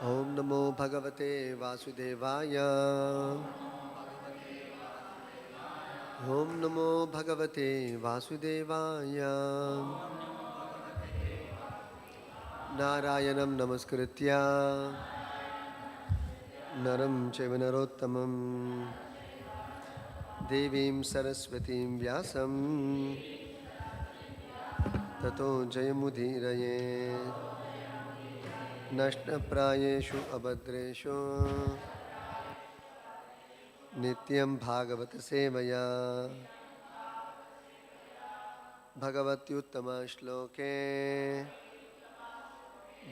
Om Namo Bhagavate Vasudevaya. Om Namo Bhagavate Vasudevaya. Narayanam Namaskritya Naram Chaiva Narottamam Devim Saraswatim Vyasam Tato Jayamudhiraye Nashna Prayeshu Abhadreshu Nityam Bhagavata Sevaya Bhagavati Uttama Shloke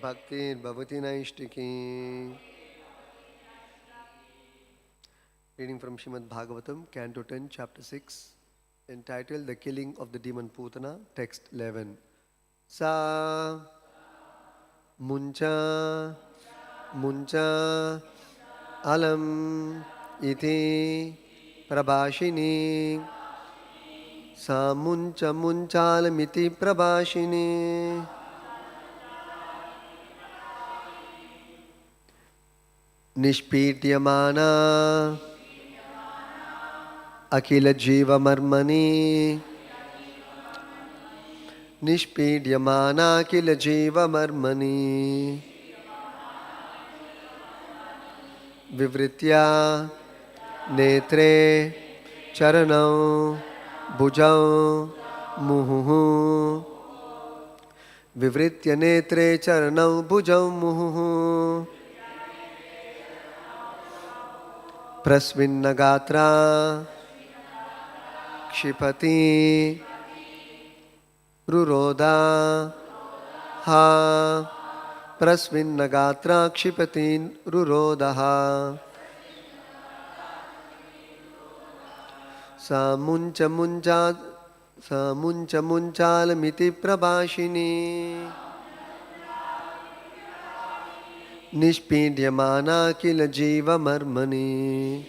Bhaktir Bhavati Naishtiki. Reading from Srimad Bhagavatam, Canto 10, Chapter 6, entitled The Killing of the Demon Putana, Text 11. Sa Muncha Muncha Alam Iti Prabhashini. Sa Muncha Munchalam Iti Prabhashini. Nishpityamana Akila Jiva Marmani. Nishpidyamana Akila Jiva Marmani. Vivritya Netre Charanau Bhujau Muhuhu. Vivritya Netre Charanau Bhujau Muhuhu. Prasvinnagatra Kshipati Ruroda Ha. Prasvinnagatra Kshipati Ruroda Ha. Samuncha Munchalamiti Prabhashini. Nishpidyamana Kila Jiva Marmani.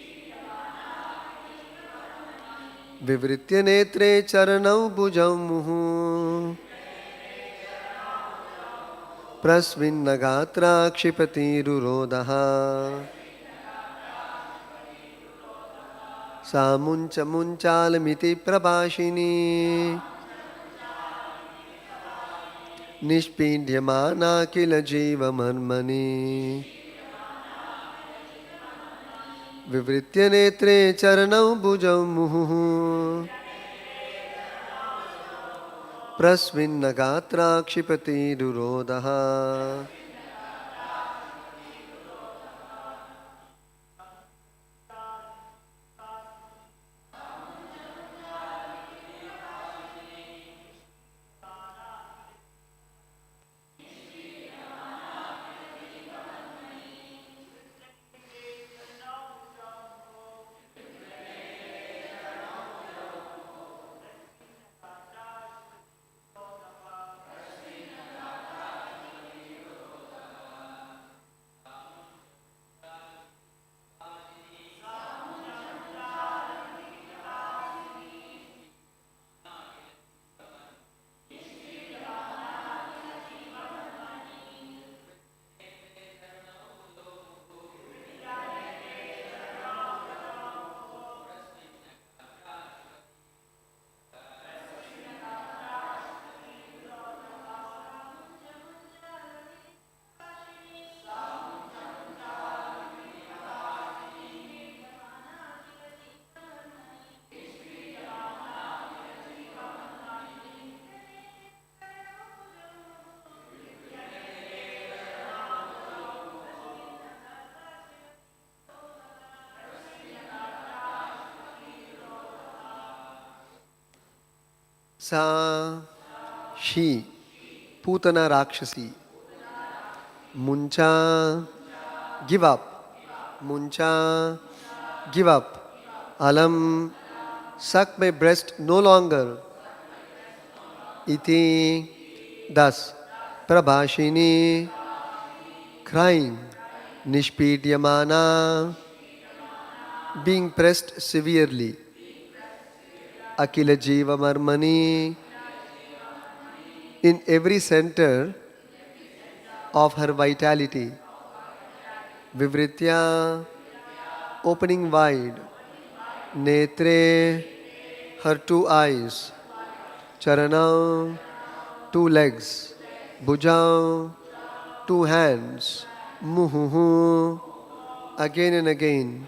Vivritya Netre Charanau Bhujau Muhu. Prasvinnagatra Kshipati Rurodaha. Samuncha Munchalamiti Prabhashini. Nishpidyamana Kila Jiva Marmani. Vivritya Netre Charanau Bhujau Muhu. Prasvinnagatra Kshipati Rurodaha. Sa She Putana Rakshasi. Muncha Give up. Muncha Give up. Alam Suck my breast no longer. Iti Thus Prabhashini Crying. Nishpidyamana Being pressed severely. Akila Jiva Marmani. In every center of her vitality. Vivritya, opening wide. Netre, her two eyes. Charanam, two legs. Bhujam, two hands. Muhuhu, again and again.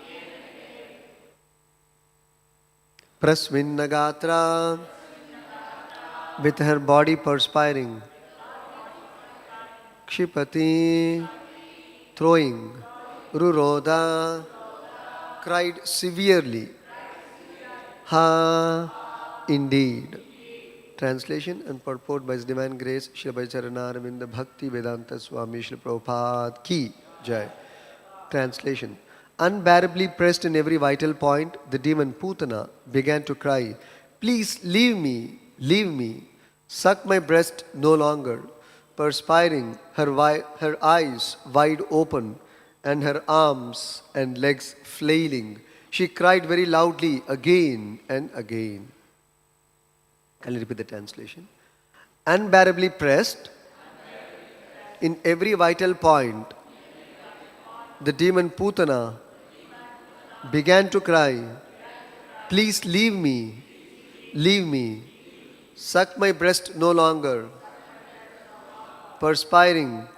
Prasvinnagatra, with her body perspiring. Kshipati, throwing. Ruroda, cried severely. Ha, indeed. Translation and purport by His Divine Grace, Srila Bhajcharana Aravinda Bhakti Vedanta Swami Srila Prabhupada Ki Jai. Translation. Unbearably pressed in every vital point, the demon Putana began to cry, "Please leave me, leave me. Suck my breast no longer." Perspiring, her eyes wide open, and her arms and legs flailing, she cried very loudly again and again. I'll repeat the translation. Unbearably pressed in every vital point, the demon Putana began to cry, "Please leave me, leave me. Suck my breast no longer." Perspiring,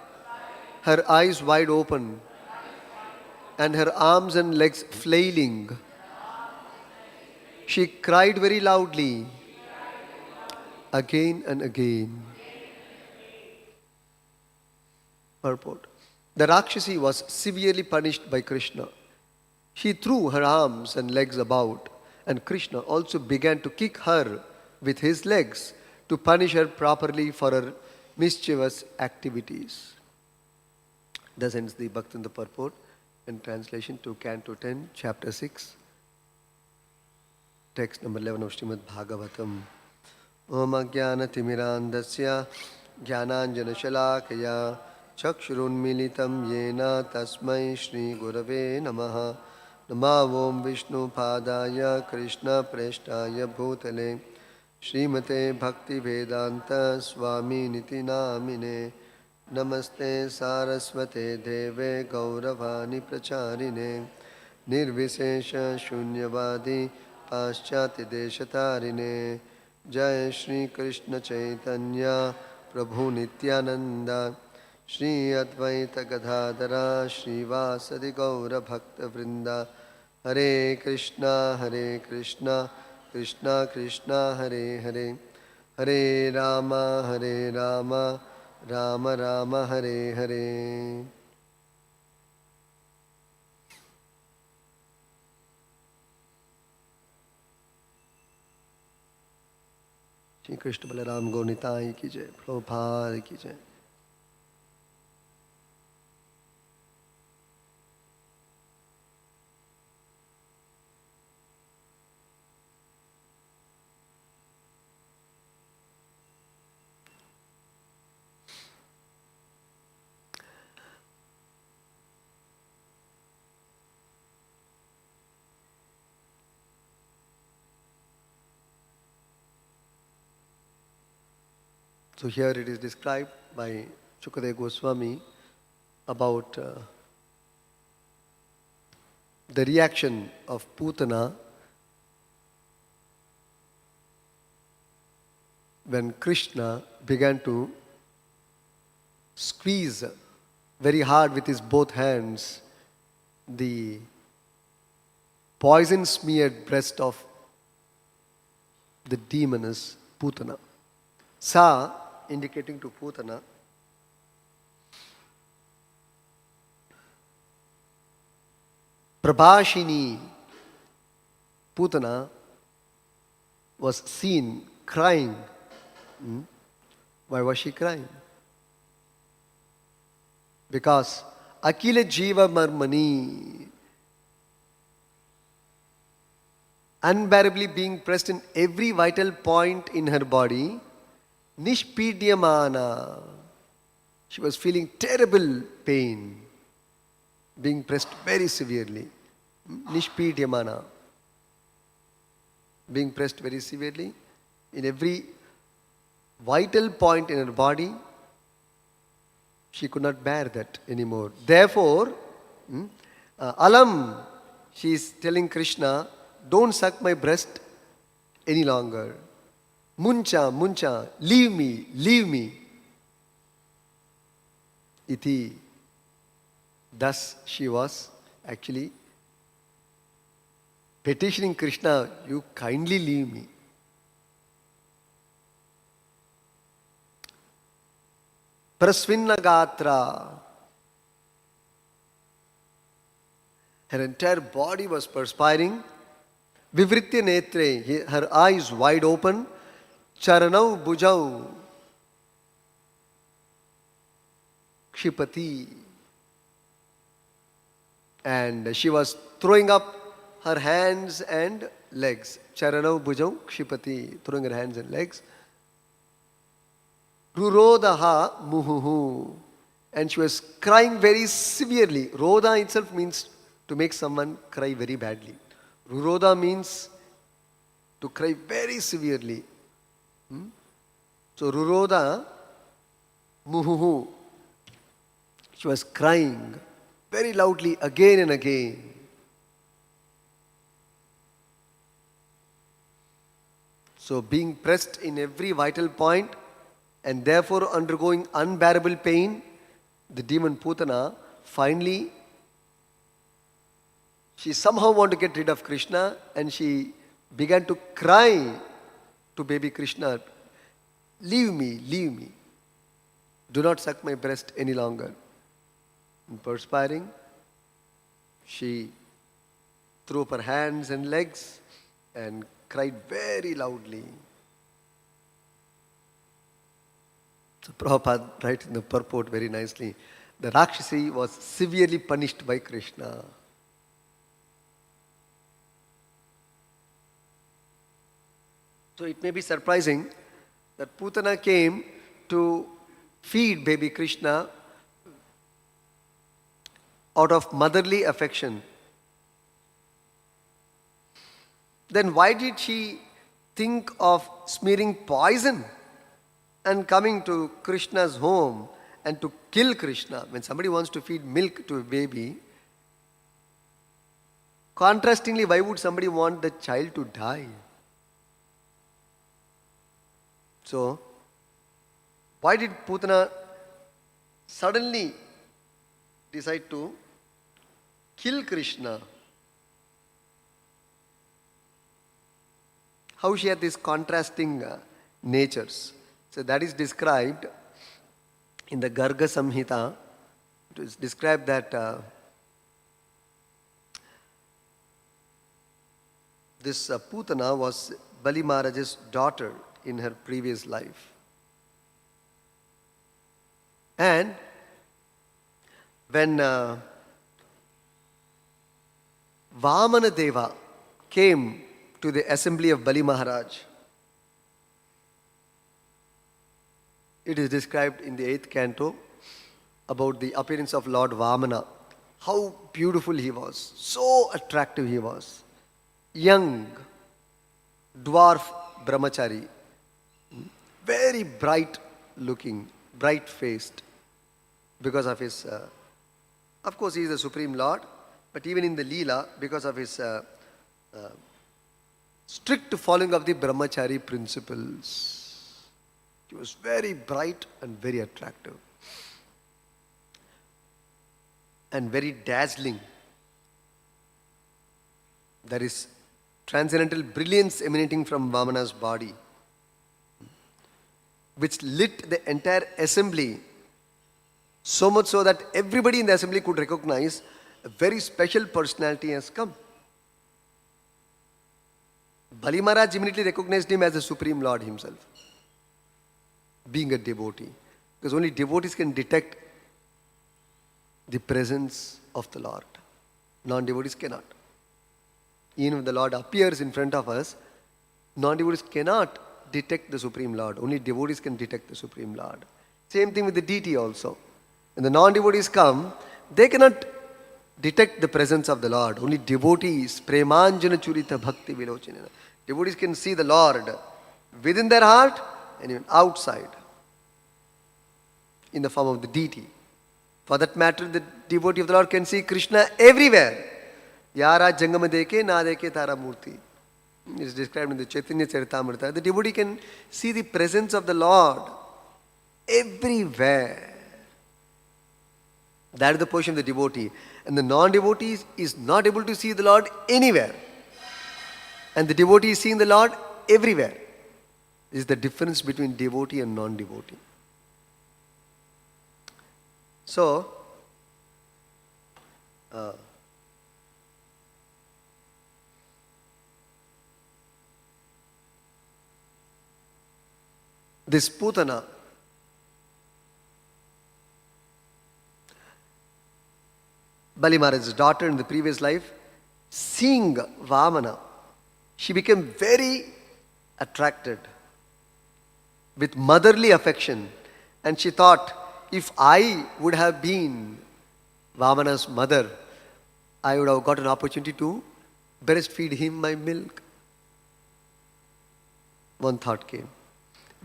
her eyes wide open, and her arms and legs flailing, she cried very loudly again and again. Purport. The Rakshasi was severely punished by Krishna. She threw her arms and legs about, and Krishna also began to kick her with his legs to punish her properly for her mischievous activities. Thus ends the Bhaktivinoda purport and translation to Canto 10, Chapter 6, text number 11 of Srimad Bhagavatam. Om Ajnana Timirandasya Jnananjana Shalakaya Chakshurunmilitam Yena Tasmai Shri Gurave Namaha. Namo Vishnu Padaya Krishna Preshtaya Bhutale Srimate Bhakti Vedanta Swami Niti Namine. Namaste Saraswate Deve Gauravani Pracharine Nirvisesha Shunyavadi Paschati Deshatarine. Jai Shri Krishna Chaitanya Prabhu Nityananda Shri Advaita Gadadara Shri Vasadi Gaura Bhakta Vrinda. Hare Krishna Krishna Krishna Hare Hare, Hare Rama Rama Rama Hare Hare. Shri Krishna Balaram Gaunitai ki jai, Prabhupada ki jai. So here it is described by Shukadeva Goswami about the reaction of Putana when Krishna began to squeeze very hard with his both hands the poison smeared breast of the demoness Putana. Sa, indicating to Putana, Prabhashini. Putana was seen crying. Why was she crying? Because Akila Jiva Marmani, unbearably being pressed in every vital point in her body, Nishpidyamana, she was feeling terrible pain, being pressed very severely. Nishpidyamana, being pressed very severely in every vital point in her body. She could not bear that anymore. Therefore, Alam, she is telling Krishna, don't suck my breast any longer. Muncha, muncha, leave me, leave me. Iti. Thus she was actually petitioning Krishna, you kindly leave me. Prasvinna Gatra. Her entire body was perspiring. Vivritya Netre, her eyes wide open. Charanau Bujau. Kshipati. And she was throwing up her hands and legs. Charanau Bujau Kshipati. Throwing her hands and legs. Rurodaha Muhuhu. And she was crying very severely. Roda itself means to make someone cry very badly. Ruroda means to cry very severely. So Ruroda Muhuhu. She was crying very loudly again and again. So being pressed in every vital point and therefore undergoing unbearable pain, the demon Putana finally, she somehow wanted to get rid of Krishna and she began to cry to baby Krishna, leave me, leave me. Do not suck my breast any longer. And perspiring, she threw up her hands and legs and cried very loudly. So Prabhupada writes in the purport very nicely, the Rakshasi was severely punished by Krishna. So it may be surprising that Putana came to feed baby Krishna out of motherly affection. Then why did she think of smearing poison and coming to Krishna's home and to kill Krishna? When somebody wants to feed milk to a baby, contrastingly, why would somebody want the child to die? So, why did Putana suddenly decide to kill Krishna? How she had these contrasting natures. So that is described in the Garga Samhita. It is described that this Putana was Bali Maharaj's daughter in her previous life. And when Vamana Deva came to the assembly of Bali Maharaj, it is described in the 8th canto about the appearance of Lord Vamana. How beautiful he was, so attractive he was. Young, dwarf brahmachari, very bright looking, bright faced, because of his, of course he is the Supreme Lord, but even in the Leela, because of his strict following of the brahmachari principles. He was very bright and very attractive. And very dazzling. There is transcendental brilliance emanating from Vamana's body, which lit the entire assembly, so much so that everybody in the assembly could recognize a very special personality has come. Bali Maharaj immediately recognized him as the Supreme Lord himself, being a devotee. Because only devotees can detect the presence of the Lord. Non-devotees cannot. Even if the Lord appears in front of us, non-devotees cannot detect the Supreme Lord. Only devotees can detect the Supreme Lord. Same thing with the deity also. When the non-devotees come, they cannot detect the presence of the Lord. Only devotees, premanjana churita bhakti vilochanana. Devotees can see the Lord within their heart and even outside in the form of the deity. For that matter, the devotee of the Lord can see Krishna everywhere. Yara Jangama Deke, Na Deke Tara Murti. It is described in the Chaitanya Charitamrita. The devotee can see the presence of the Lord everywhere. That is the portion of the devotee. And the non-devotee is not able to see the Lord anywhere. And the devotee is seeing the Lord everywhere. This is the difference between devotee and non-devotee. So, this Putana, Bali Maharaj's daughter in the previous life, seeing Vamana, she became very attracted with motherly affection. And she thought, if I would have been Vamana's mother, I would have got an opportunity to breastfeed him my milk. One thought came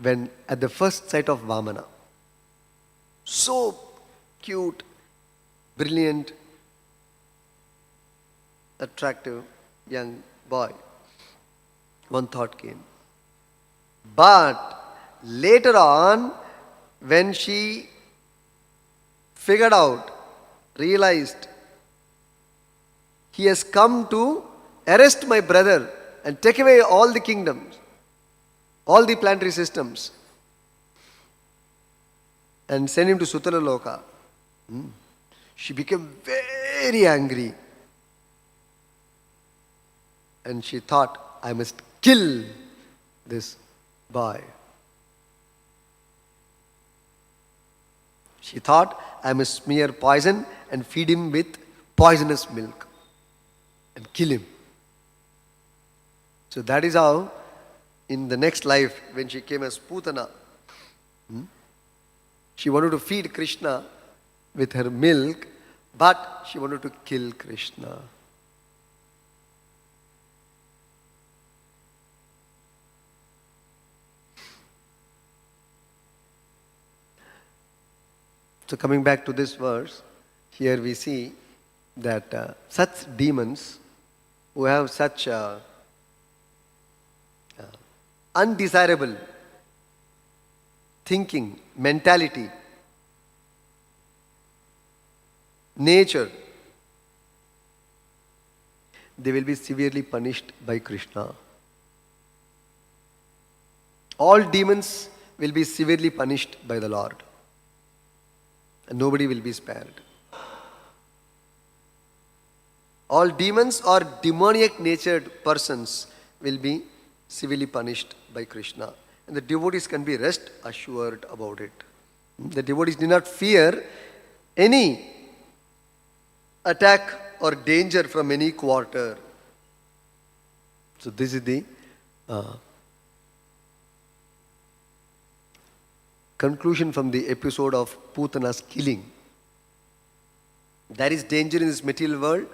when at the first sight of Vamana, so cute, brilliant, attractive young boy, one thought came. But later on, when she figured out, realized, he has come to arrest my brother and take away all the kingdoms, all the planetary systems, and send him to Sutala Loka. She became very angry. And she thought, I must kill this boy. She thought, I must smear poison and feed him with poisonous milk and kill him. So that is how, in the next life, when she came as Putana, she wanted to feed Krishna with her milk, but she wanted to kill Krishna. So coming back to this verse, here we see that such demons who have such undesirable thinking, mentality, nature, they will be severely punished by Krishna. All demons will be severely punished by the Lord. And nobody will be spared. All demons or demoniac natured persons will be severely punished by Krishna. And the devotees can be rest assured about it. The devotees do not fear any attack or danger from any quarter. So this is the conclusion from the episode of Putana's killing. There is danger in this material world,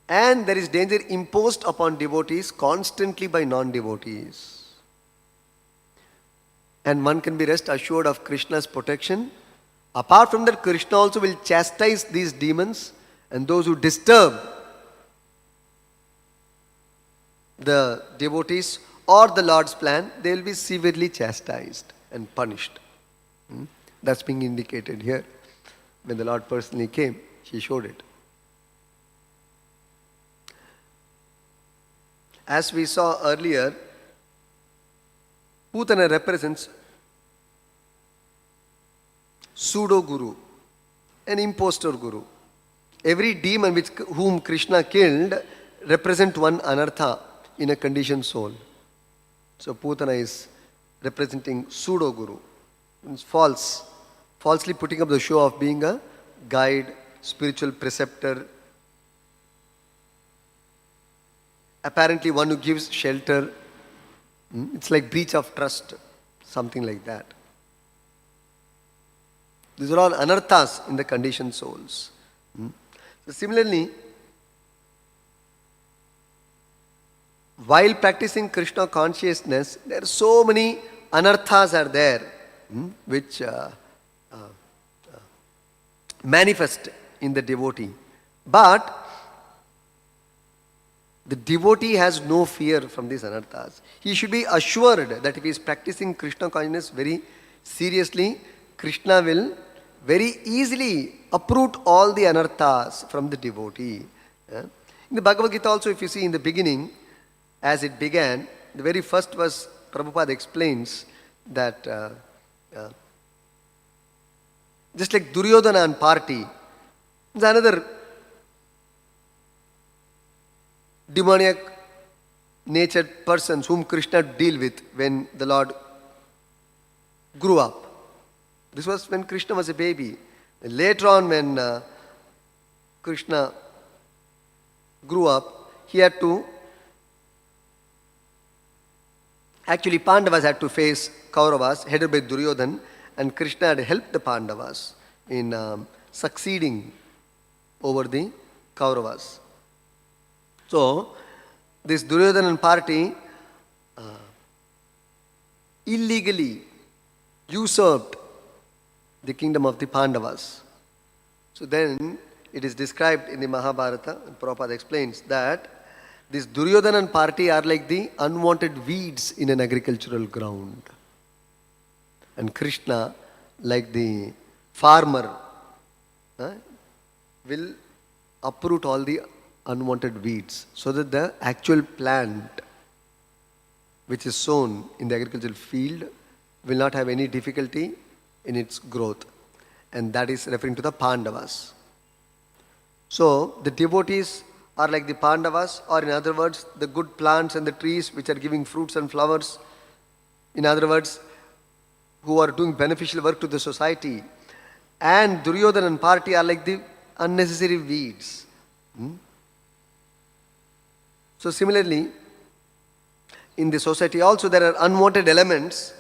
and there is danger imposed upon devotees constantly by non-devotees. And one can be rest assured of Krishna's protection. Apart from that, Krishna also will chastise these demons, and those who disturb the devotees or the Lord's plan, they will be severely chastised and punished. That's being indicated here. When the Lord personally came, He showed it. As we saw earlier, Putana represents pseudo-guru, an impostor guru. Every demon whom Krishna killed represent one anartha in a conditioned soul. So Putana is representing pseudo-guru. It's falsely putting up the show of being a guide, spiritual preceptor, apparently one who gives shelter. It's like breach of trust, something like that. These are all anarthas in the conditioned souls. So similarly, while practicing Krishna consciousness, there are so many anarthas are there, which manifest in the devotee. But the devotee has no fear from these anarthas. He should be assured that if he is practicing Krishna consciousness very seriously, Krishna will very easily uproot all the anarthas from the devotee. In the Bhagavad Gita also, if you see in the beginning, as it began, the very first verse, Prabhupada explains that just like Duryodhana and party, there's another demoniac natured persons whom Krishna deal with when the Lord grew up. This was when Krishna was a baby. Later on, when Krishna grew up, he had to actually Pandavas had to face Kauravas headed by Duryodhan, and Krishna had helped the Pandavas in succeeding over the Kauravas. So, this Duryodhanan party illegally usurped the kingdom of the Pandavas. So then it is described in the Mahabharata, and Prabhupada explains that this Duryodhanan party are like the unwanted weeds in an agricultural ground. And Krishna, like the farmer, will uproot all the unwanted weeds so that the actual plant which is sown in the agricultural field will not have any difficulty in its growth. And that is referring to the Pandavas. So the devotees are like the Pandavas, or in other words, the good plants and the trees which are giving fruits and flowers. In other words, who are doing beneficial work to the society. And Duryodhana and party are like the unnecessary weeds. So similarly, in the society also there are unwanted elements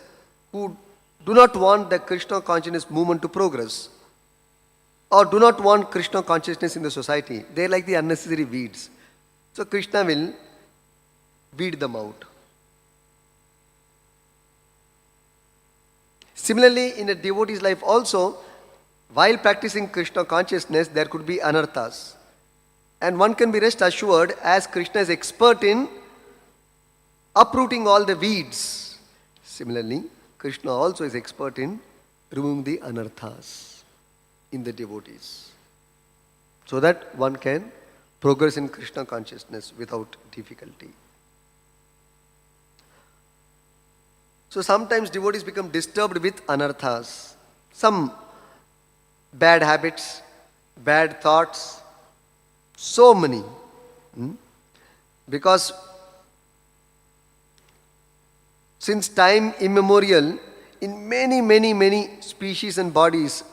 who do not want the Krishna consciousness movement to progress, or do not want Krishna consciousness in the society. They are like the unnecessary weeds. So Krishna will weed them out. Similarly, in a devotee's life also, while practicing Krishna consciousness, there could be anarthas. And one can be rest assured, as Krishna is expert in uprooting all the weeds. Similarly, Krishna also is expert in removing the anarthas in the devotees, so that one can progress in Krishna consciousness without difficulty. So sometimes devotees become disturbed with anarthas, some bad habits, bad thoughts, so many. Because since time immemorial, in many species and bodies,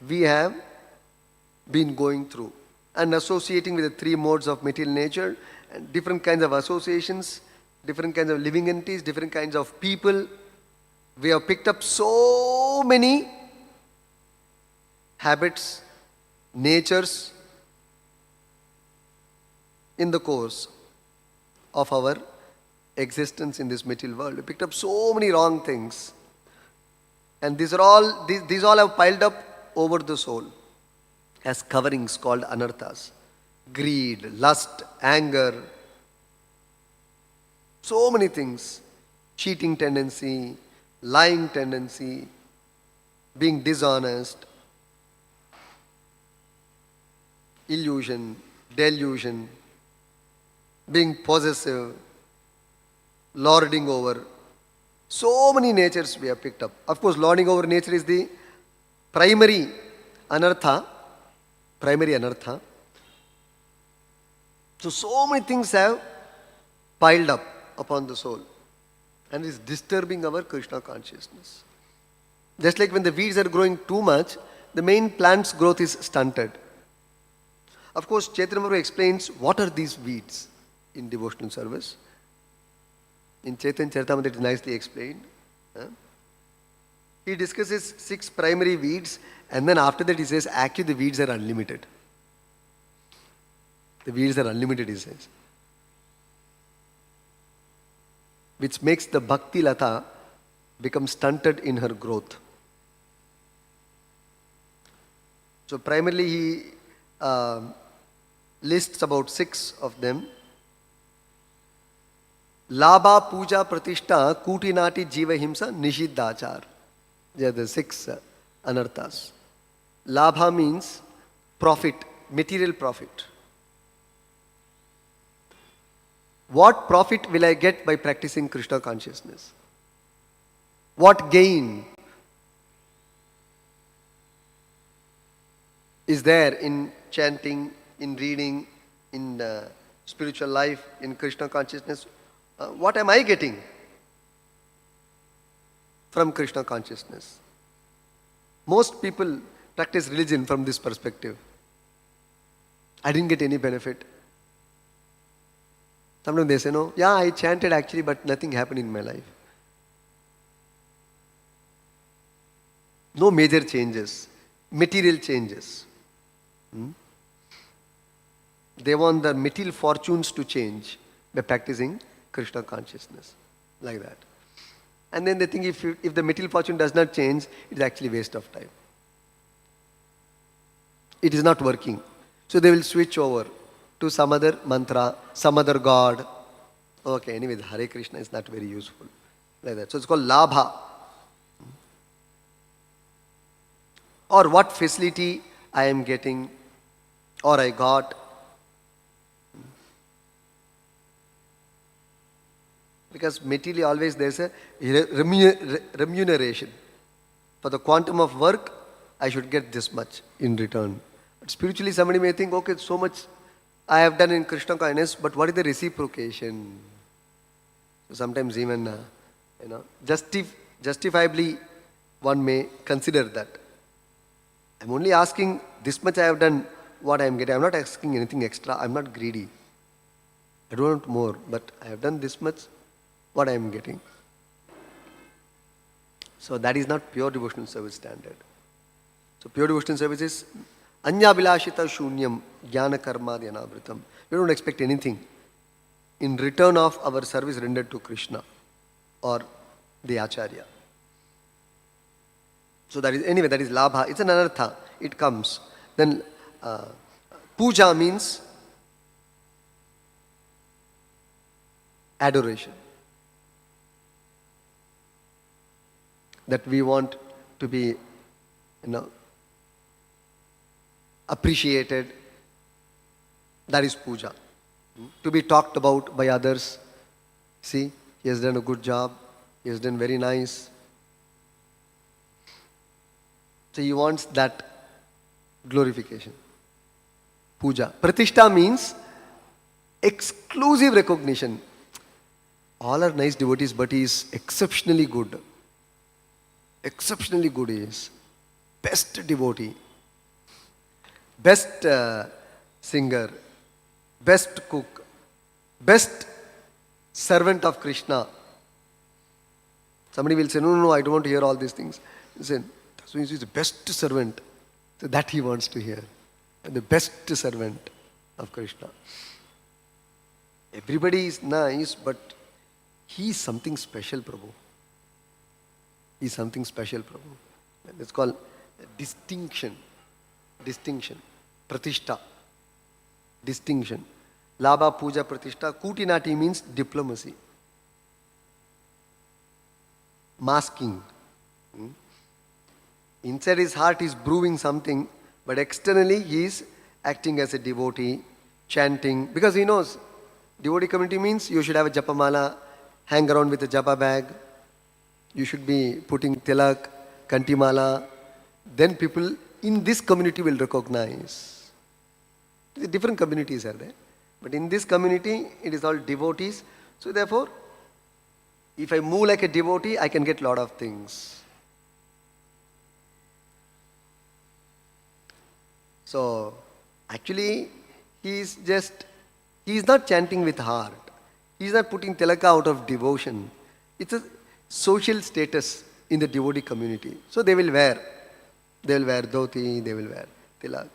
we have been going through and associating with the three modes of material nature, and different kinds of associations, different kinds of living entities, different kinds of people. We have picked up so many habits, natures in the course of our existence in this material world. We picked up so many wrong things, and these all have piled up over the soul as coverings called anarthas. Greed, lust, anger, so many things. Cheating tendency, lying tendency, being dishonest, illusion, delusion, being possessive, lording over. So many natures we have picked up. Of course, lording over nature is the primary anartha. So many things have piled up upon the soul and is disturbing our Krishna consciousness. Just like when the weeds are growing too much, the main plant's growth is stunted. Of course, Chaitanya Prabhu explains what are these weeds in devotional service. In Chaitanya Charitamrita it is nicely explained. He discusses 6 primary weeds, and then after that he says, actually the weeds are unlimited. The weeds are unlimited, he says. Which makes the Bhakti Lata become stunted in her growth. So primarily he lists about 6 of them. Labha, puja, pratishta, kutinati, jiva, himsa, nishiddachar. They are the 6 anarthas. Labha means profit, material profit. What profit will I get by practicing Krishna consciousness? What gain is there in chanting, in reading, in spiritual life, in Krishna consciousness? What am I getting from Krishna consciousness? Most people practice religion from this perspective. I didn't get any benefit. Sometimes they say, no, yeah, I chanted actually, but nothing happened in my life. No major changes, material changes. They want the material fortunes to change by practicing Krishna consciousness, like that. And then they think if the material fortune does not change, it is actually waste of time. It is not working. So they will switch over to some other mantra, some other god. Okay, anyway, Hare Krishna is not very useful. Like that. So it's called labha. Or what facility I am getting or I got. Because materially always there is a remuneration. For the quantum of work, I should get this much in return. But spiritually somebody may think, okay, so much I have done in Krishna kindness, but what is the reciprocation? So sometimes even, justifiably one may consider that. I'm only asking this much I have done, what I am getting. I'm not asking anything extra. I'm not greedy. I don't want more, but I have done this much, what I am getting. So that is not pure devotional service standard. So pure devotional service is Anya Bilashita Shunyam Jnana Karma Dhyanavritam. We don't expect anything in return of our service rendered to Krishna or the Acharya. So that is, anyway, that is labha. It's an anartha. It comes. Then puja means adoration. That we want to be, appreciated. That is puja. To be talked about by others. See, he has done a good job. He has done very nice. So he wants that glorification. Puja. Pratishta means exclusive recognition. All are nice devotees, but he is exceptionally good. Exceptionally good he is. Best devotee. Best singer. Best cook. Best servant of Krishna. Somebody will say, no, I don't want to hear all these things. Listen, so he is the best servant. So that he wants to hear. The best servant of Krishna. Everybody is nice, but he is something special, Prabhu. He is something special, Prabhu. That's called distinction. Distinction. Pratishta. Distinction. Labha, puja, pratishta. Kutinati means diplomacy. Masking. Inside his heart he is brewing something, but externally he is acting as a devotee, chanting. Because he knows, devotee community means you should have a japamala, hang around with a japa bag. You should be putting tilak, kantimala. Then people in this community will recognize. Different communities are there. But in this community, it is all devotees. So therefore, if I move like a devotee, I can get a lot of things. So, actually, he is not chanting with heart. He is not putting tilaka out of devotion. It's a social status in the devotee community. So they will wear dhoti, they will wear tilak.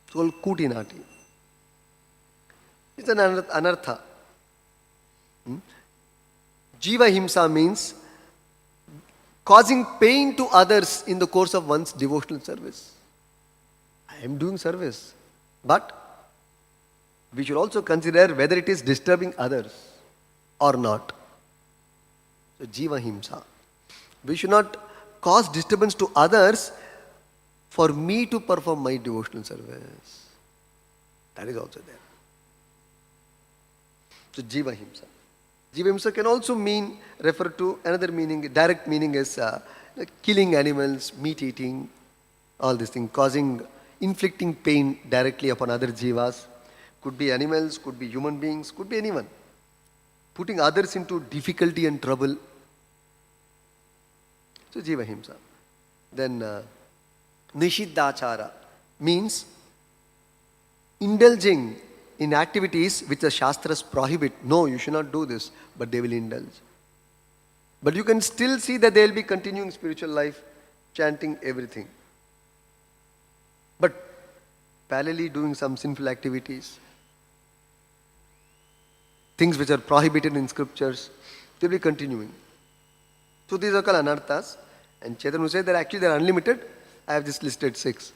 It's called kutinati. It's an anartha. Jiva himsa means causing pain to others in the course of one's devotional service. I am doing service. But we should also consider whether it is disturbing others or not. So, Jiva Himsa. We should not cause disturbance to others for me to perform my devotional service. That is also there. So, Jiva Himsa. Jiva Himsa can also refer to another meaning, direct meaning is killing animals, meat eating, all these things, inflicting pain directly upon other jivas. Could be animals, could be human beings, could be anyone. Putting others into difficulty and trouble. So, Jiva Himsa. Then, Nishiddhachara means indulging in activities which the Shastras prohibit. No, you should not do this, but they will indulge. But you can still see that they will be continuing spiritual life, chanting everything. But parallelly doing some sinful activities, things which are prohibited in scriptures, they will be continuing. So these are called anarthas. And Chaitanya will say that actually they are unlimited. I have just listed 6.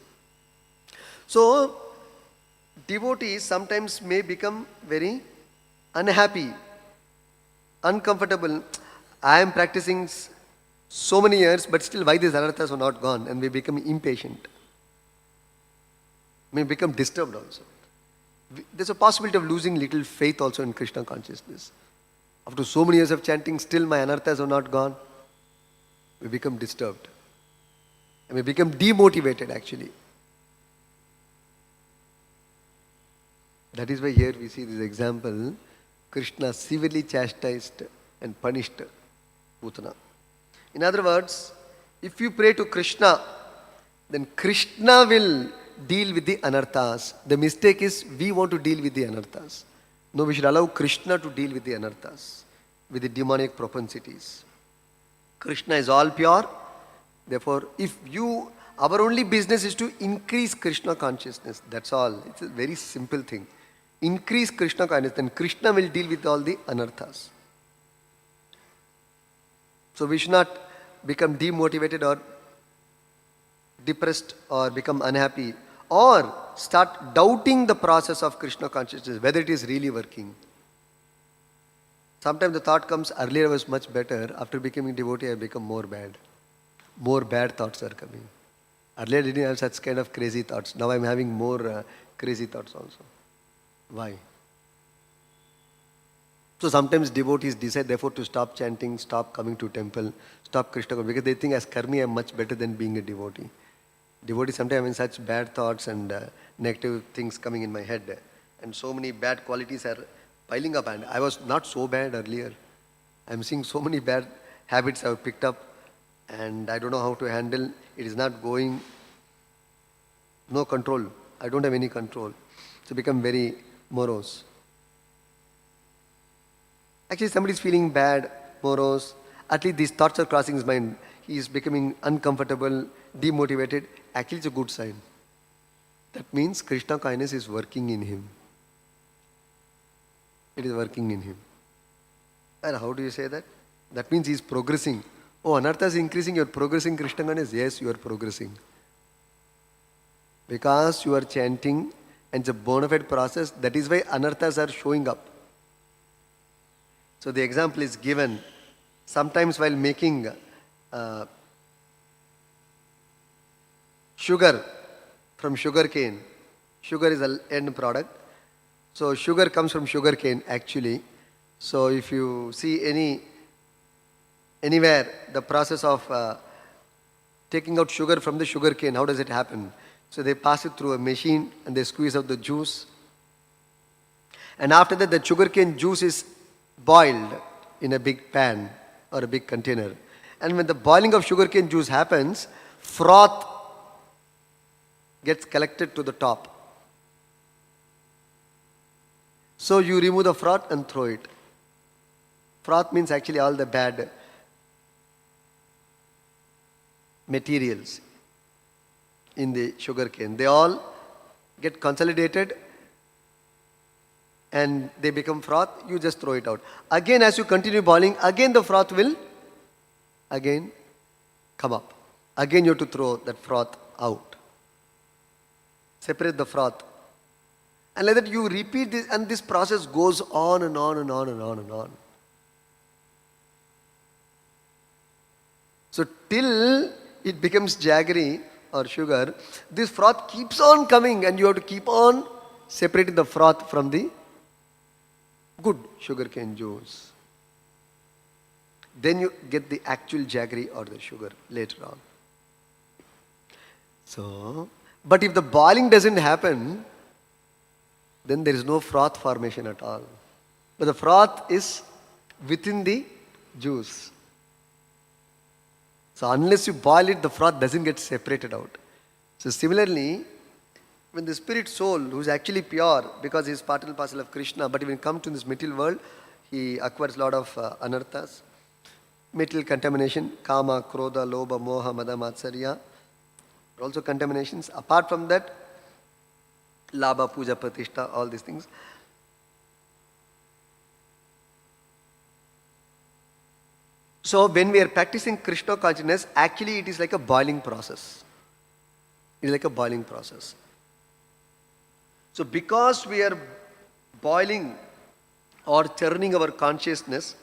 So, devotees sometimes may become very unhappy, uncomfortable. I am practicing so many years, but still why these anarthas are not gone? And we become impatient. May become disturbed also. There's a possibility of losing little faith also in Krishna consciousness. After so many years of chanting, still my anarthas are not gone. We become disturbed. And we become demotivated actually. That is why here we see this example. Krishna severely chastised and punished Putana. In other words, if you pray to Krishna, then Krishna will deal with the anarthas. The mistake is we want to deal with the anarthas. No, we should allow Krishna to deal with the anarthas, with the demonic propensities. Krishna is all pure. Therefore, our only business is to increase Krishna consciousness. That's all. It's a very simple thing. Increase Krishna consciousness, then Krishna will deal with all the anarthas. So we should not become demotivated or depressed or become unhappy or start doubting the process of Krishna consciousness, whether it is really working. Sometimes the thought comes, earlier I was much better. After becoming devotee, I become more bad. More bad thoughts are coming. Earlier I didn't have such kind of crazy thoughts. Now I'm having more crazy thoughts also. Why? So sometimes devotees decide therefore to stop chanting, stop coming to temple, stop Krishna consciousness, because they think as karmi I am much better than being a devotee. Devotees sometimes having such bad thoughts and negative things coming in my head. And so many bad qualities are piling up, and I was not so bad earlier. I'm seeing so many bad habits I've picked up and I don't know how to handle. It is not going. No control. I don't have any control. So become very morose. Actually somebody is feeling bad, morose. At least these thoughts are crossing his mind. He is becoming uncomfortable, demotivated. Actually it's a good sign. That means Krishna kindness is working in him. It is working in him. And how do you say that? That means he is progressing. Oh, Anartha is increasing, you are progressing Krishna consciousness? Yes, you are progressing. Because you are chanting and it's a bona fide process, that is why Anarthas are showing up. So the example is given. Sometimes while making sugar from sugar cane, sugar is an end product. So sugar comes from sugar cane actually. So if you see anywhere the process of taking out sugar from the sugar cane, how does it happen? So they pass it through a machine and they squeeze out the juice. And after that the sugar cane juice is boiled in a big pan or a big container. And when the boiling of sugar cane juice happens, froth gets collected to the top. So you remove the froth and throw it. Froth means actually all the bad materials in the sugar cane. They all get consolidated and they become froth. You just throw it out. Again, as you continue boiling, again the froth will again come up. Again you have to throw that froth out. separate the froth. And like that you repeat this, and this process goes on and on and on and on and on. So till it becomes jaggery or sugar, this froth keeps on coming, and you have to keep on separating the froth from the good sugarcane juice. Then you get the actual jaggery or the sugar later on. So, but if the boiling doesn't happen, then there is no froth formation at all. But the froth is within the juice. So unless you boil it, the froth doesn't get separated out. So similarly, when the spirit soul, who is actually pure, because he is part and parcel of Krishna, but when he comes to this material world, he acquires a lot of anarthas, material contamination, kama, krodha, lobha, moha, mada, matsarya, also contaminations. Apart from that, labha, puja, pratishtha, all these things. So when we are practicing Krishna consciousness, actually it is like a boiling process. It is like a boiling process. So because we are boiling or churning our consciousness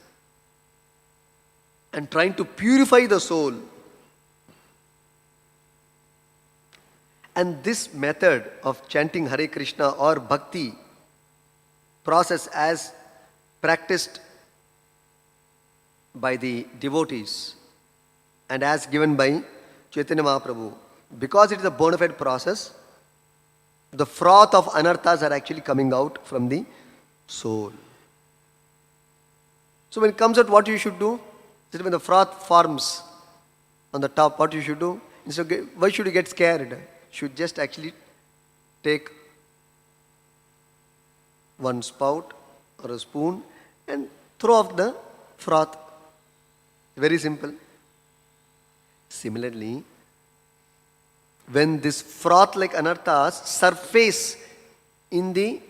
and trying to purify the soul, and this method of chanting Hare Krishna or Bhakti process as practiced by the devotees and as given by Chaitanya Mahaprabhu, because it is a bona fide process, the froth of anarthas are actually coming out from the soul. So when it comes out, what you should do? When the froth forms on the top, what you should do? Why should you get scared? You should just actually take one spout or a spoon and throw off the froth. Very simple. Similarly, when this froth like anarthas surface in the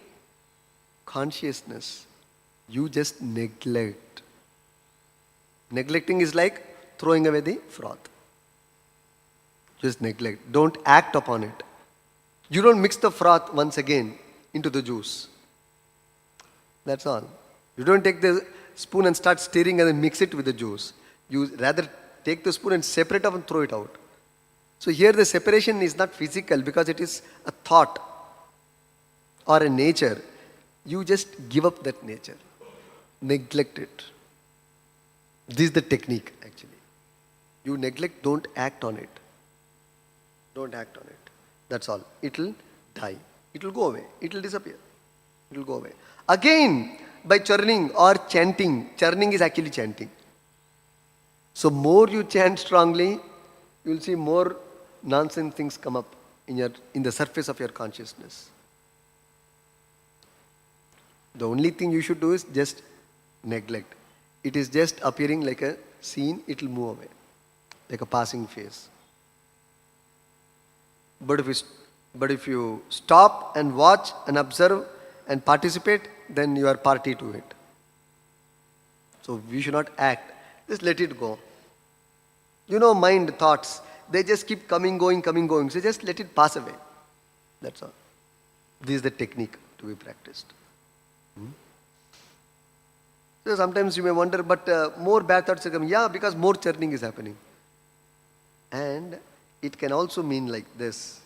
consciousness, you just neglect. Neglecting is like throwing away the froth. Just neglect. Don't act upon it. You don't mix the froth once again into the juice. That's all. You don't take the spoon and start stirring and then mix it with the juice. You rather take the spoon and separate up and throw it out. So here the separation is not physical because it is a thought or a nature. You just give up that nature. Neglect it. This is the technique actually. You neglect, don't act on it. Don't act on it. That's all. It will die. It will go away. It will disappear. It will go away. Again, by churning or chanting. Churning is actually chanting. So more you chant strongly, you will see more nonsense things come up in the surface of your consciousness. The only thing you should do is just neglect. It is just appearing like a scene, it will move away, like a passing phase. But if you stop and watch and observe and participate, then you are party to it. So we should not act. Just let it go. Mind, thoughts, they just keep coming, going. So just let it pass away. That's all. This is the technique to be practiced. So sometimes you may wonder, but more bad thoughts are coming. Yeah, because more churning is happening. And it can also mean like this.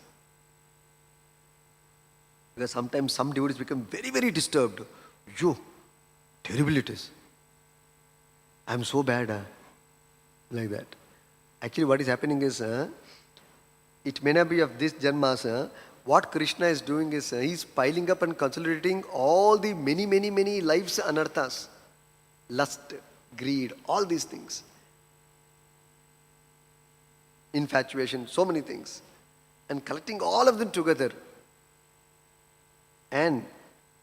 Because sometimes some devotees become very, very disturbed. Terrible it is. I'm so bad. Like that. Actually what is happening is, it may not be of this janmas. What Krishna is doing is, he is piling up and consolidating all the many, many, many lives anarthas. Lust, greed, all these things. Infatuation, so many things. And collecting all of them together. And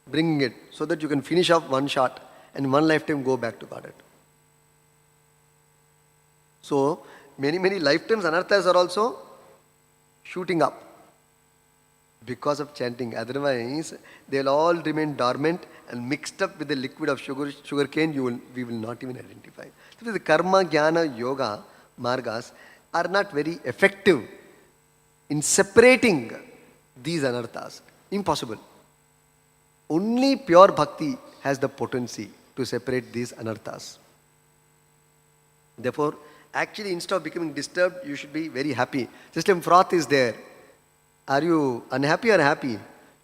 bringing it so that you can finish off one shot and in one lifetime go back to Godhead. So, many, many lifetimes anarthas are also shooting up because of chanting. Otherwise, they will all remain dormant and mixed up with the liquid of sugarcane, we will not even identify. So the karma, jnana, yoga, margas are not very effective in separating these anarthas. Impossible. Only pure bhakti has the potency to separate these anarthas. Therefore, actually, instead of becoming disturbed, you should be very happy. Just like froth is there. Are you unhappy or happy?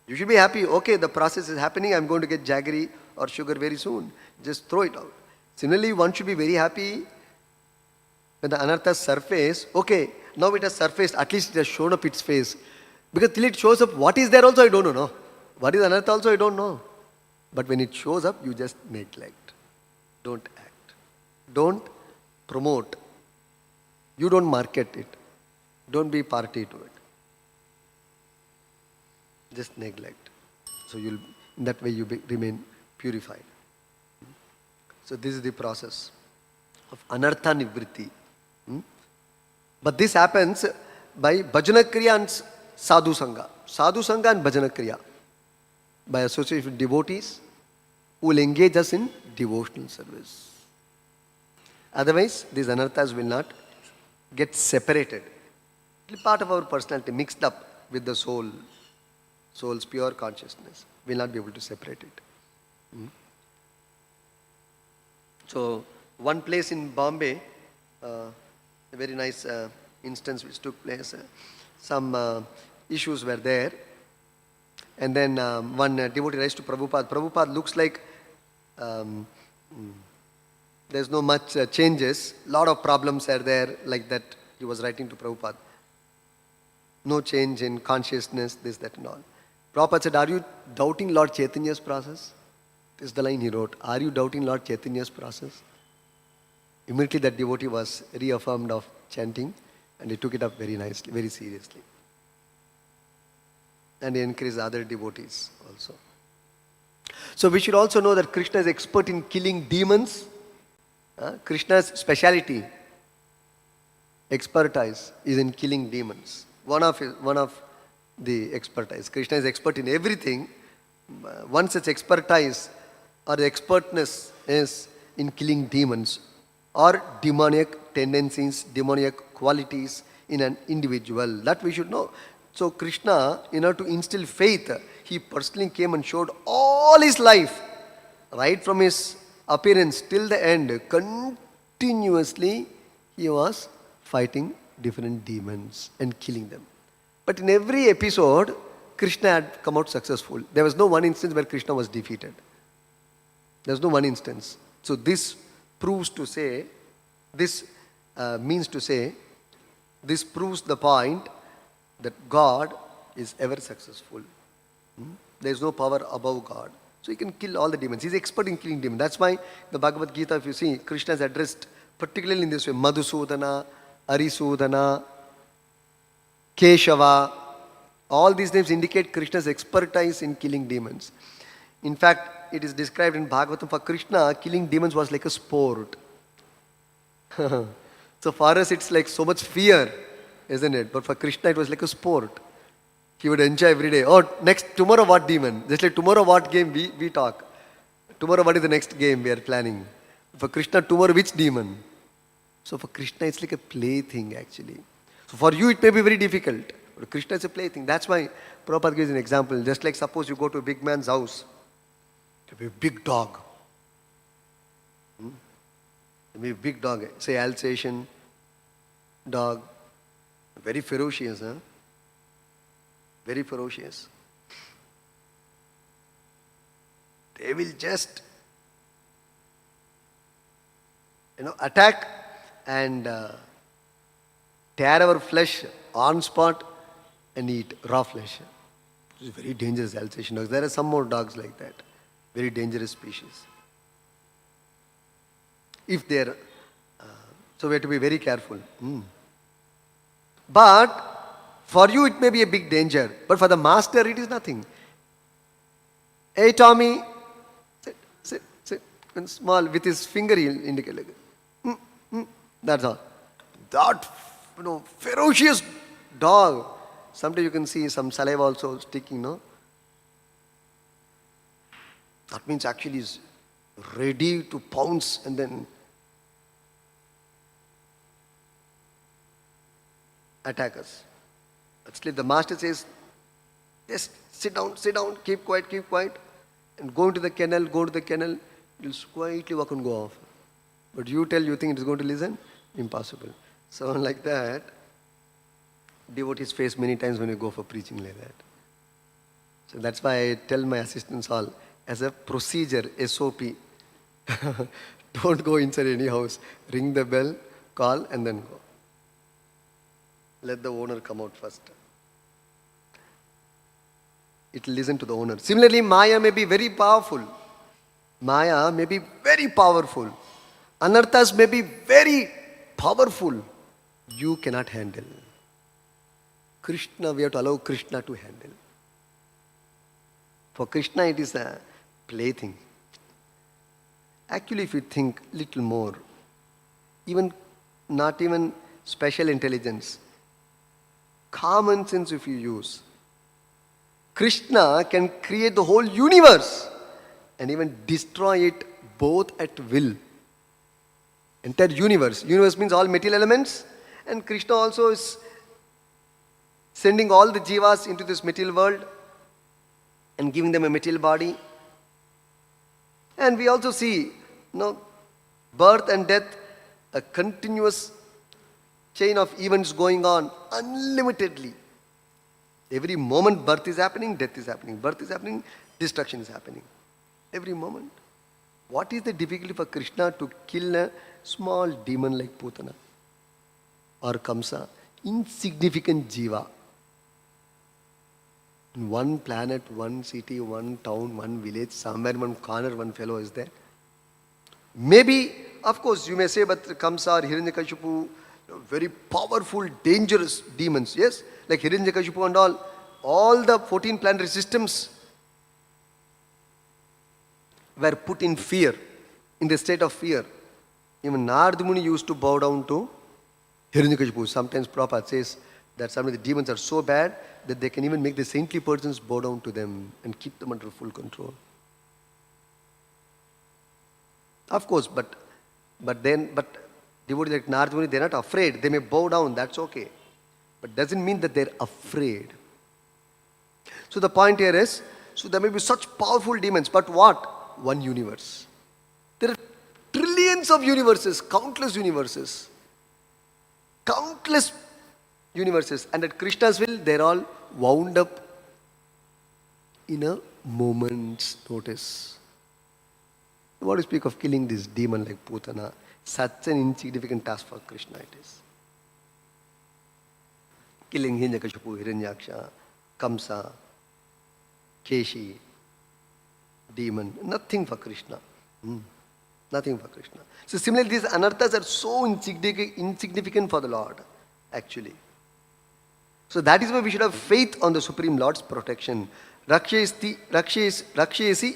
You should be happy. Okay, the process is happening. I'm going to get jaggery or sugar very soon. Just throw it out. Similarly, one should be very happy when the anarthas surface. Okay, now it has surfaced. At least it has shown up its face. Because till it shows up, what is there also I don't know. No? What is anartha also I don't know. But when it shows up, you just neglect. Don't act. Don't promote. You don't market it. Don't be party to it. Just neglect. So in that way you remain purified. So this is the process of anartha nivritti. But this happens by bhajana kriya and sadhu sangha. Sadhu sangha and bhajana kriya. By association with devotees who will engage us in devotional service. Otherwise, these anarthas will not get separated. It will be part of our personality, mixed up with the soul's pure consciousness. We will not be able to separate it. So, one place in Bombay, a very nice instance which took place, some issues were there. And then one devotee writes to Prabhupada. Prabhupada looks like there's no much changes. Lot of problems are there, like that he was writing to Prabhupada. No change in consciousness, this, that and all. Prabhupada said, are you doubting Lord Chaitanya's process? This is the line he wrote. Are you doubting Lord Chaitanya's process? Immediately that devotee was reaffirmed of chanting and he took it up very nicely, very seriously. And he encouraged other devotees also. So we should also know that Krishna is expert in killing demons. Krishna's speciality, expertise, is in killing demons. One of the expertise. Krishna is expert in everything. One such expertise or expertness is in killing demons or demoniac tendencies, demoniac qualities in an individual. That we should know. So Krishna, in order to instill faith, he personally came and showed all his life, right from his appearance till the end, continuously he was fighting different demons and killing them. But in every episode, Krishna had come out successful. There was no one instance where Krishna was defeated. There was no one instance. So this proves to say, this proves the point that God is ever successful. There is no power above God. So he can kill all the demons. He is expert in killing demons. That's why the Bhagavad Gita, if you see, Krishna is addressed particularly in this way. Madhusudana, Arisudana, Keshava. All these names indicate Krishna's expertise in killing demons. In fact, it is described in Bhagavatam, for Krishna, killing demons was like a sport. So for us, it's like so much fear, isn't it? But for Krishna, it was like a sport. He would enjoy every day. Oh, tomorrow what demon? Just like tomorrow what game we talk. Tomorrow what is the next game we are planning? For Krishna, tomorrow which demon? So for Krishna, it's like a plaything actually. So for you, it may be very difficult. But Krishna is a plaything. That's why Prabhupada gives an example. Just like suppose you go to a big man's house. It will be a big dog. It will be a big dog. Say Alsatian dog. Very ferocious, huh? Very ferocious. They will just, attack and tear our flesh on spot and eat raw flesh. It's very dangerous Alsatian dogs. There are some more dogs like that. Very dangerous species. If they are, so we have to be very careful. But for you it may be a big danger, but for the master it is nothing. Hey Tommy, sit. And small, with his finger he'll indicate like that's all. That ferocious dog. Sometimes you can see some saliva also sticking, no? That means actually is ready to pounce and then attack us. Actually, the master says, Just sit down, keep quiet, and go into the kennel, you'll quietly walk and go off. But you think it is going to listen? Impossible. So like that, devotees face many times when you go for preaching like that. So that's why I tell my assistants all, as a procedure, SOP, don't go inside any house. Ring the bell, call, and then go. Let the owner come out first. It will listen to the owner. Similarly, Maya may be very powerful. Anarthas may be very powerful. You cannot handle. Krishna, we have to allow Krishna to handle. For Krishna, it is a plaything. Actually, if you think little more, not even special intelligence, common sense if you use, Krishna can create the whole universe and even destroy it both at will. Entire universe. Universe means all material elements, and Krishna also is sending all the jivas into this material world and giving them a material body. And we also see, birth and death, a continuous chain of events going on unlimitedly. Every moment birth is happening, death is happening. Birth is happening, destruction is happening. Every moment. What is the difficulty for Krishna to kill a small demon like Putana or Kamsa? Insignificant jiva. In one planet, one city, one town, one village, somewhere, one corner, one fellow is there. Maybe, of course, you may say, but Kamsa or Hiranyakashipu, very powerful, dangerous demons, yes? Like Hiranyakashipu and all the 14 planetary systems were put in fear, in the state of fear. Even Narada Muni used to bow down to Hiranyakashipu. Sometimes Prabhupada says that some of the demons are so bad that they can even make the saintly persons bow down to them and keep them under full control. Of course, but devotees like Narada Muni, they're not afraid. They may bow down, that's okay. But doesn't mean that they're afraid. So the point here is, so there may be such powerful demons, but what? One universe. There are trillions of universes, countless universes. Countless universes. And at Krishna's will, they're all wound up in a moment's notice. What do you speak of killing this demon like Putana? Such an insignificant task for Krishna it is. Killing Hiranyakashipu, Hiranyaksha, Kamsa, Keshi, demon. Nothing for Krishna. Nothing for Krishna. So similarly, these anarthas are so insignificant for the Lord, actually. So that is why we should have faith on the Supreme Lord's protection. Rakshayasi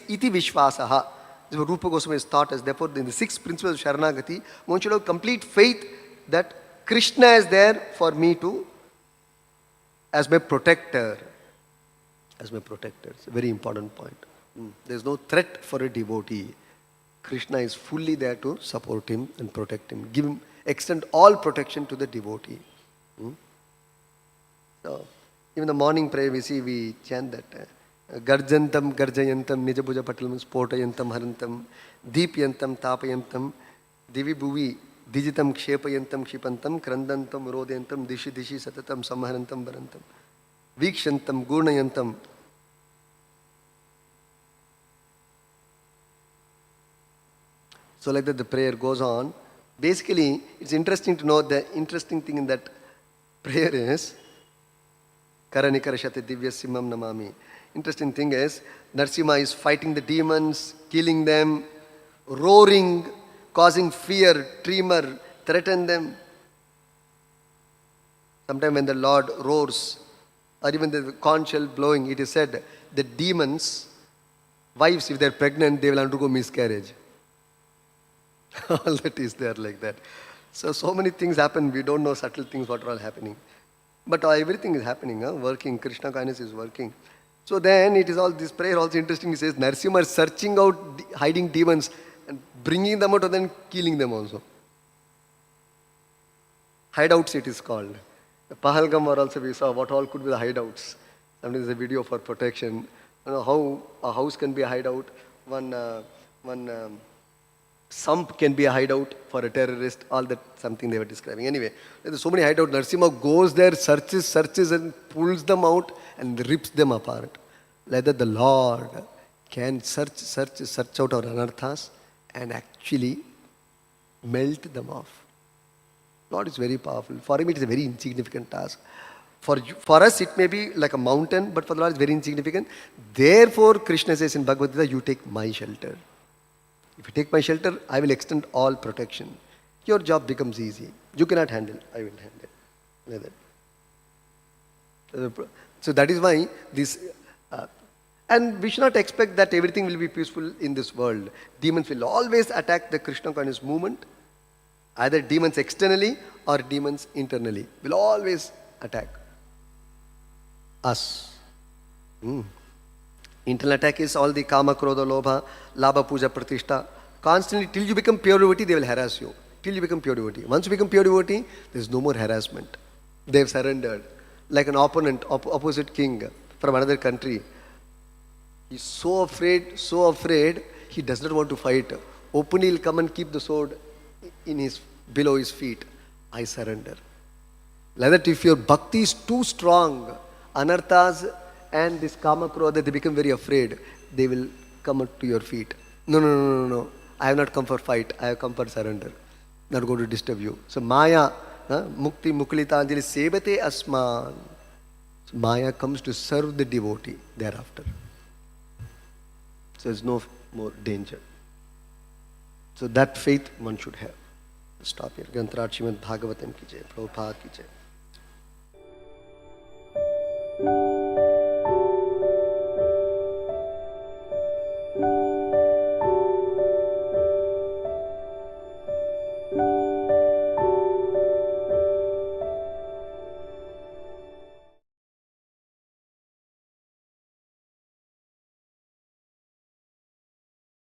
iti vishvasaha. This is what Rupa Goswami has taught us. Therefore, in the 6 principles of Sharanagati, one should have complete faith that Krishna is there for me to, as my protector. As my protector. It's a very important point. There is no threat for a devotee. Krishna is fully there to support him and protect him. Extend all protection to the devotee. So, even the morning prayer we chant that. Garjantam, Garjayantam, Nijabuja Patalam, Spotayantam, Harantam, Deepyantam, Tapayantam, Divi Bhuvi, Digitam, Kshepayantam, Kshipantam, Krandantam, Rodayantam, Dishi Satatam, Samharantam, Barantam, Vikshantam, Gurnayantam. So like that the prayer goes on. Basically, it's interesting to know the interesting thing in that prayer is Karanikarashate Divya Simham Namami. Interesting thing is, Narsimha is fighting the demons, killing them, roaring, causing fear, tremor, threaten them. Sometimes when the Lord roars, or even the conch shell blowing, it is said the demons, wives, if they're pregnant, they will undergo miscarriage. All that is there like that. So many things happen, we don't know subtle things, what are all happening. But everything is happening, working, Krishna kindness is working. So then it is all, this prayer also interesting, it says Narsimha is searching out hiding demons and bringing them out and then killing them also. Hideouts it is called. The Pahalgam or also we saw what all could be the hideouts. Sometimes a video for protection. You know how a house can be a hideout. One sump can be a hideout for a terrorist. All that something they were describing. Anyway, there's so many hideout. Narasimha goes there, searches, and pulls them out and rips them apart. Like that, the Lord can search out our anarthas and actually melt them off. Lord is very powerful. For him, it is a very insignificant task. For us, it may be like a mountain, but for the Lord, it's very insignificant. Therefore, Krishna says in Bhagavad Gita, you take my shelter. If you take my shelter, I will extend all protection. Your job becomes easy. You cannot handle, I will handle. Like that. So that is why this... and we should not expect that everything will be peaceful in this world. Demons will always attack the Krishna conscious movement. Either demons externally or demons internally will always attack us. Internal attack is all the kama, krodha, lobha, labha, puja, pratishtha. Constantly, till you become pure devotee, they will harass you. Till you become pure devotee. Once you become pure devotee, there is no more harassment. They have surrendered. Like an opponent, opposite king from another country. He is so afraid, he does not want to fight. Openly he'll come and keep the sword below his feet. I surrender. Like that, if your bhakti is too strong, anarthas and this kama krodha, they become very afraid. They will come up to your feet. No. I have not come for fight. I have come for surrender. Not going to disturb you. So Maya, mukti mukulitanjali sevate asman. So Maya comes to serve the devotee thereafter. So there's no more danger. So that faith one should have. Stop here. Grantaraj Srimad Bhagavatam ki jai. Prabhupada ki jai.